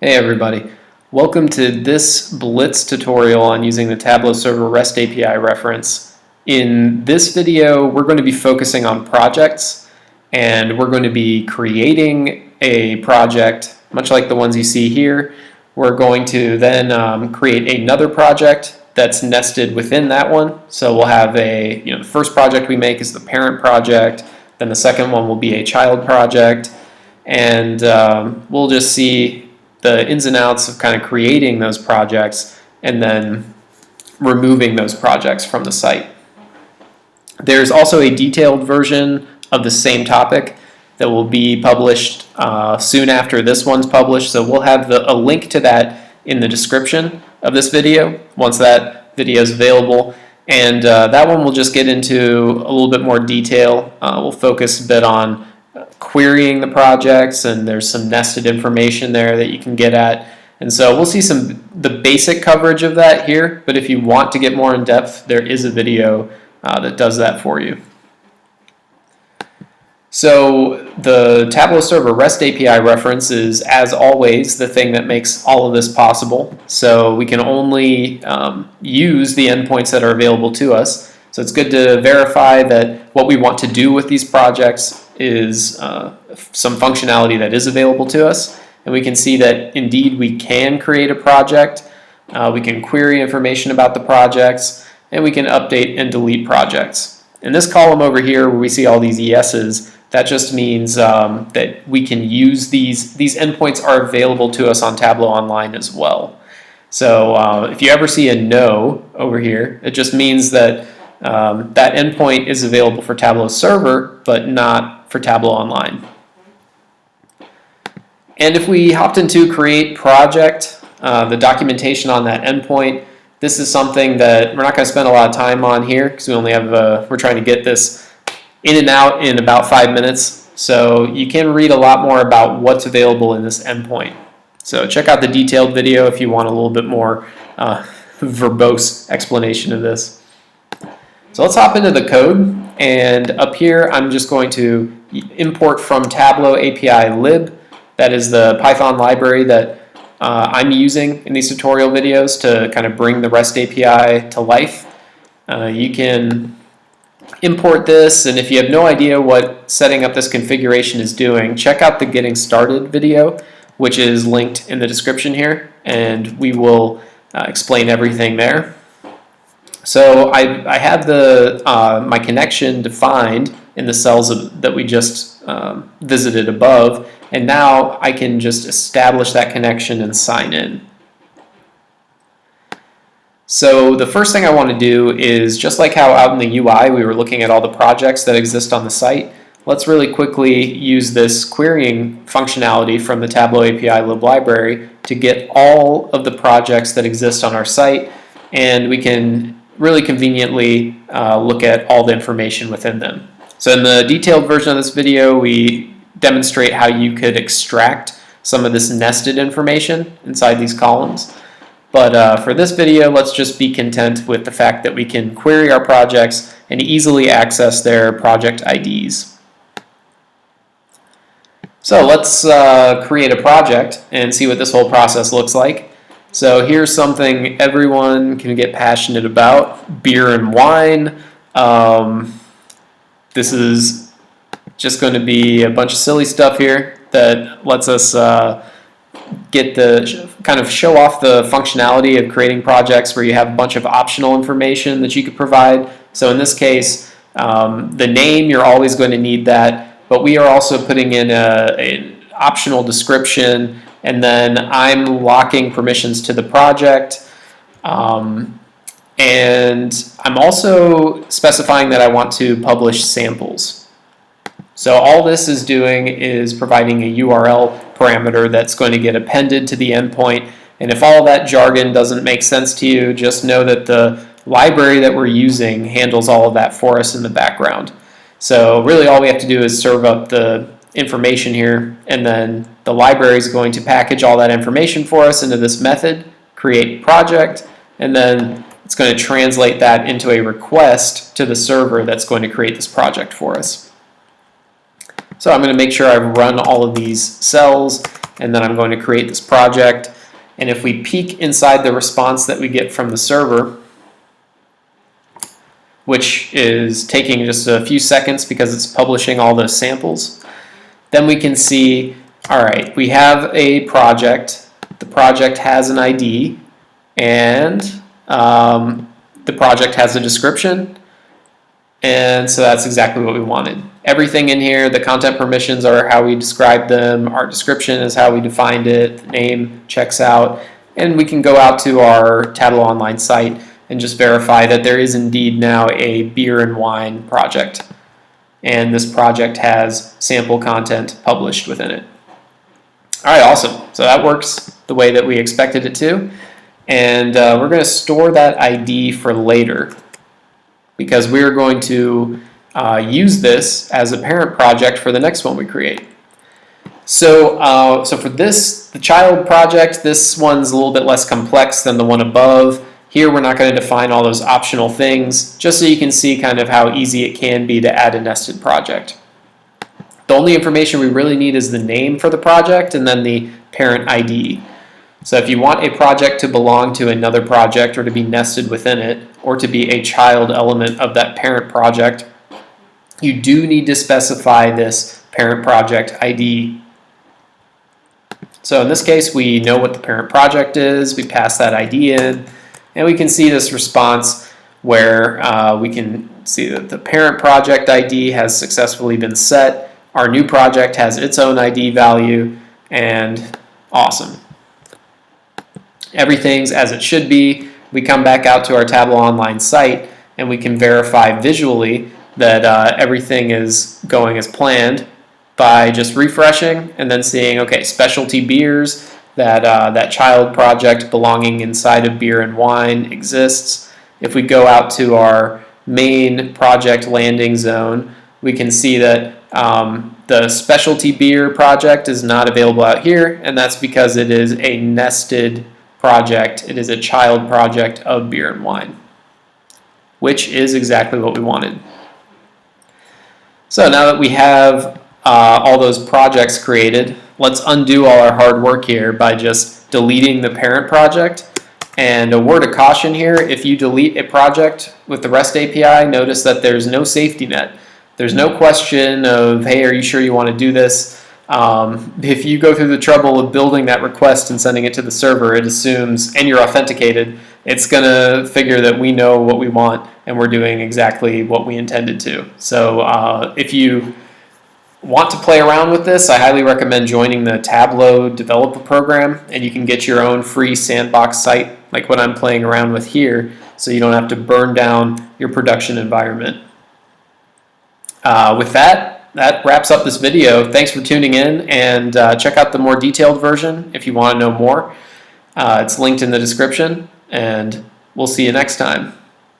Hey everybody, welcome to this Blitz tutorial on using the Tableau Server REST API reference. In this video, we're going to be focusing on projects, and we're going to be creating a project, much like the ones you see here. We're going to then create another project that's nested within that one. So we'll have the first project we make is the parent project, then the second one will be a child project, and we'll just see the ins and outs of kind of creating those projects and then removing those projects from the site. There's also a detailed version of the same topic that will be published soon after this one's published, so we'll have a link to that in the description of this video once that video is available, and that one will just get into a little bit more detail. We'll focus a bit on querying the projects, and there's some nested information there that you can get at, and so we'll see the basic coverage of that here, but if you want to get more in depth, there is a video that does that for you. So the Tableau Server REST API reference is, as always, the thing that makes all of this possible. So we can only use the endpoints that are available to us. So it's good to verify that what we want to do with these projects is some functionality that is available to us. And we can see that indeed we can create a project, we can query information about the projects, and we can update and delete projects. In this column over here where we see all these yeses, that just means that we can use these endpoints are available to us on Tableau Online as well. So if you ever see a no over here, it just means that that endpoint is available for Tableau Server, but not for Tableau Online. And if we hopped into Create Project, the documentation on that endpoint, this is something that we're not going to spend a lot of time on here because we only have we're trying to get this in and out in about 5 minutes. So you can read a lot more about what's available in this endpoint. So check out the detailed video if you want a little bit more verbose explanation of this. So let's hop into the code, and up here I'm just going to import from tableau-api-lib. That is the Python library that I'm using in these tutorial videos to kind of bring the REST API to life. You can import this, and if you have no idea what setting up this configuration is doing, check out the Getting Started video, which is linked in the description here, and we will explain everything there. So I have my connection defined in the cells that we just visited above, and now I can just establish that connection and sign in. So the first thing I want to do is, just like how out in the UI we were looking at all the projects that exist on the site, let's really quickly use this querying functionality from the Tableau-api-lib library to get all of the projects that exist on our site, and we can really conveniently look at all the information within them. So in the detailed version of this video, we demonstrate how you could extract some of this nested information inside these columns. But for this video, let's just be content with the fact that we can query our projects and easily access their project IDs. So let's create a project and see what this whole process looks like. So here's something everyone can get passionate about: beer and wine. This is just going to be a bunch of silly stuff here that lets us get kind of show off the functionality of creating projects where you have a bunch of optional information that you could provide. So in this case, the name, you're always going to need that, but we are also putting in an optional description, and then I'm locking permissions to the project, and I'm also specifying that I want to publish samples. So all this is doing is providing a URL parameter that's going to get appended to the endpoint, and if all that jargon doesn't make sense to you, just know that the library that we're using handles all of that for us in the background. So really all we have to do is serve up the information here, and then the library is going to package all that information for us into this method, create project, and then it's going to translate that into a request to the server that's going to create this project for us. So I'm going to make sure I've run all of these cells and then I'm going to create this project. And if we peek inside the response that we get from the server, which is taking just a few seconds because it's publishing all those samples, then we can see, all right, we have a project. The project has an ID, and the project has a description, and so that's exactly what we wanted. Everything in here, the content permissions are how we describe them, our description is how we defined it, the name checks out, and we can go out to our Tableau Online site and just verify that there is indeed now a beer and wine project, and this project has sample content published within it. All right, awesome. So that works the way that we expected it to, and we're going to store that ID for later because we're going to use this as a parent project for the next one we create. So, so for this, the child project, this one's a little bit less complex than the one above. Here we're not going to define all those optional things, just so you can see kind of how easy it can be to add a nested project. The only information we really need is the name for the project and then the parent ID. So if you want a project to belong to another project or to be nested within it, or to be a child element of that parent project, you do need to specify this parent project ID. So in this case, we know what the parent project is, we pass that ID in, and we can see this response where we can see that the parent project ID has successfully been set, our new project has its own ID value, and awesome. Everything's as it should be. We come back out to our Tableau Online site and we can verify visually that everything is going as planned by just refreshing and then seeing, okay, specialty beers, that child project belonging inside of beer and wine exists. If we go out to our main project landing zone, we can see that the specialty beer project is not available out here, and that's because it is a nested project. It is a child project of beer and wine, which is exactly what we wanted. So now that we have all those projects created, let's undo all our hard work here by just deleting the parent project. And a word of caution here, if you delete a project with the REST API, notice that there's no safety net. There's no question of, hey, are you sure you want to do this? If you go through the trouble of building that request and sending it to the server, it assumes, and you're authenticated, it's going to figure that we know what we want and we're doing exactly what we intended to. So if you want to play around with this, I highly recommend joining the Tableau Developer Program, and you can get your own free sandbox site like what I'm playing around with here, so you don't have to burn down your production environment. With that wraps up this video. Thanks for tuning in, and check out the more detailed version if you want to know more. It's linked in the description, and we'll see you next time.